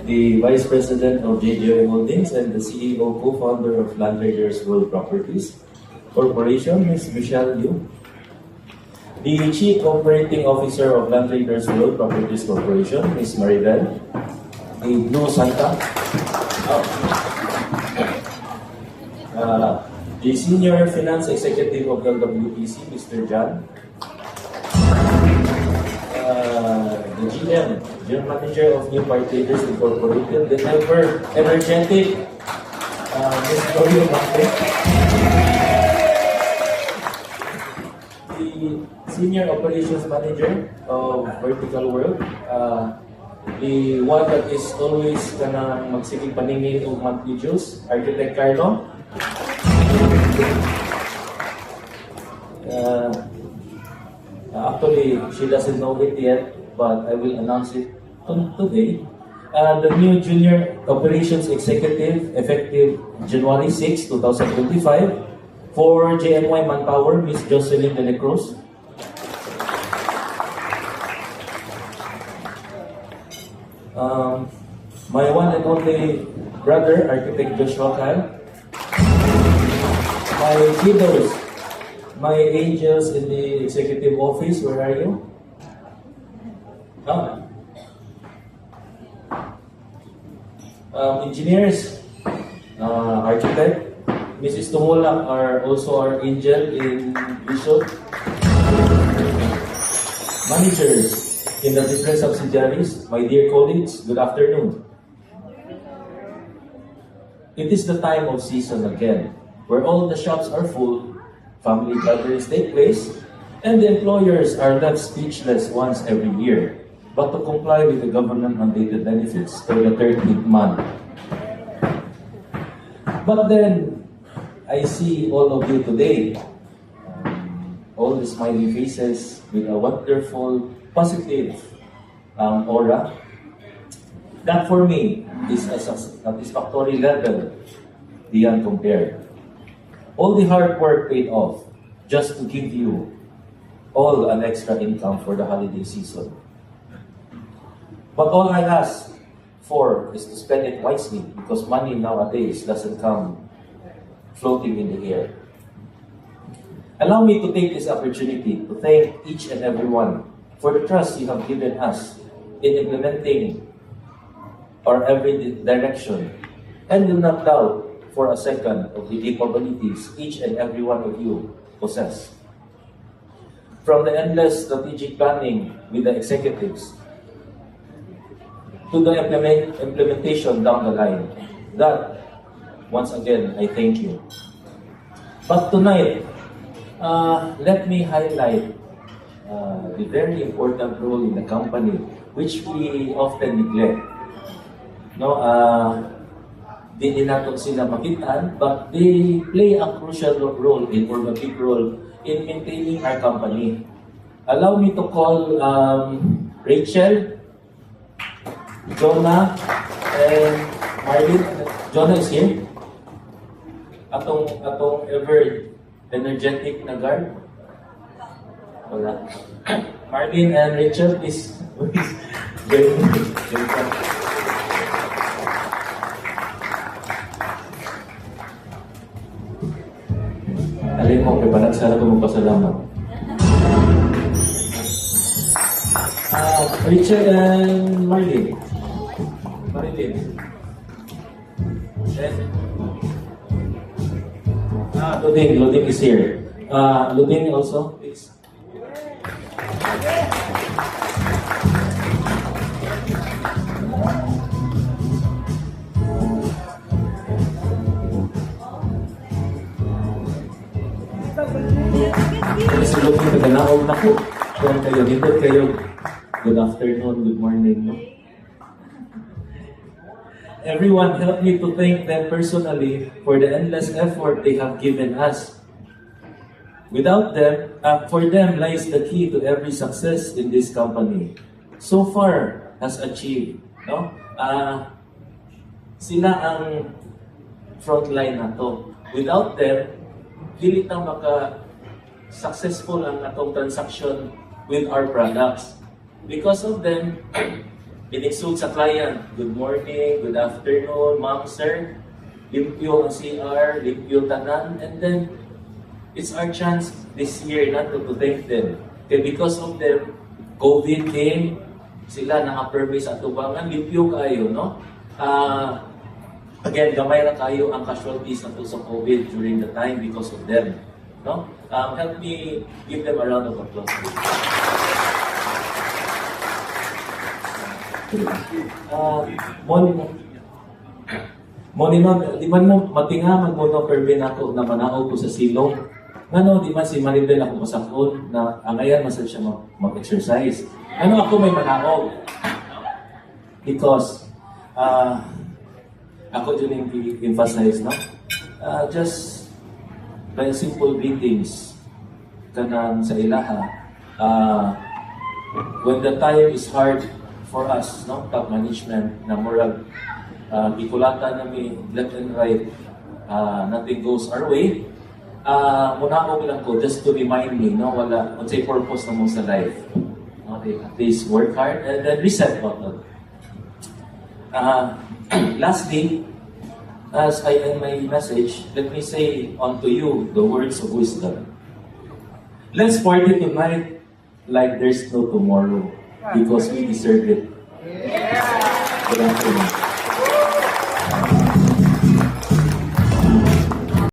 the Vice President of JJO Holdings and the CEO co-founder of Land Traders World Properties Corporation, Ms. Michelle Liu, the Chief Operating Officer of Land Traders World Properties Corporation, Ms. Maribel, the Blue Santa, the Senior Finance Executive of LWPC, Mr. John, the GM, General Manager of New Park Traders Incorporated, the ever energetic Ms. Gloria Mate, the Senior Operations Manager of Vertical World, the one that is always kanang magsiging paningin o monthly dues, Architect Carlo. Actually, she doesn't know it yet, but I will announce it today. The new Junior Operations Executive, effective January 6, 2025, for JNY Manpower, Ms. Jocelyn De La Cruz. My one and only brother, Architect Joshua Kyle. My kiddos, my angels in the executive office, where are you? Engineers, architect, Mrs. Tumulak are also our angel in Bishop. Managers in the different subsidiaries, my dear colleagues, good afternoon. It is the time of season again, where all the shops are full, family gatherings take place, and the employers are left speechless once every year, but to comply with the government-mandated benefits for the 13th month. But then, I see all of you today, all the smiling faces with a wonderful, positive aura. That for me is a satisfactory level beyond compare. All the hard work paid off just to give you all an extra income for the holiday season. But all I ask for is to spend it wisely, because money nowadays doesn't come floating in the air. Allow me to take this opportunity to thank each and every one for the trust you have given us in implementing our every direction, and do not doubt for a second of the capabilities each and every one of you possess. From the endless strategic planning with the executives to the implementation down the line, that, once again, I thank you. But tonight, let me highlight the very important role in the company, which we often neglect. No, di natin sila makitaan, but they play a crucial role or a big role in maintaining our company. Allow me to call Rachel, Jonah, and Marlene. Jonah is here. Atong ever energetic na guard. Wala. Marlene and Rachel, please join me. Alam mo, kaya panagsara ko magpasalamat. Rachel and Marlene. Luding is here. Luding also, please. Kasi Luding, naganaog na po. Kung kayo dito, good afternoon, good morning. Everyone help me to thank them personally for the endless effort they have given us. Without them, for them lies the key to every success in this company. So far has achieved, no? Sila ang frontline na to. Without them, dili ta maka successful ang atong transaction with our products. Because of them, binisog sa client, good morning, good afternoon, ma'am, sir. Limpyo ang CR, limpyo tanan, and then it's our chance this year not to thank them. Okay, because of them, COVID came, sila naka-permit sa tubangan, limpyo kayo, no? Again, gamay na kayo ang casualties na sa COVID during the time because of them. No? Help me give them a round of applause. Monino, di man mo matingaman mo no perben ako na manaog ko sa silong. Ngano, di man si Maribel ako masakon na angayan masal siya mag-exercise. Ano ako may manaog? Because ako dyan yung emphasize, no? Just by simple greetings kanang sa ilaha. When the time is hard for us, no? Top management na murag ikulata namin left and right, nothing goes our way. Muna lang ko just to remind me, no? Wala, what's a purpose na mo sa life. Okay, at least work hard and then reset button. Lastly, as I end my message, let me say unto you the words of wisdom. Let's party tonight like there's no tomorrow because we deserve it. Good afternoon.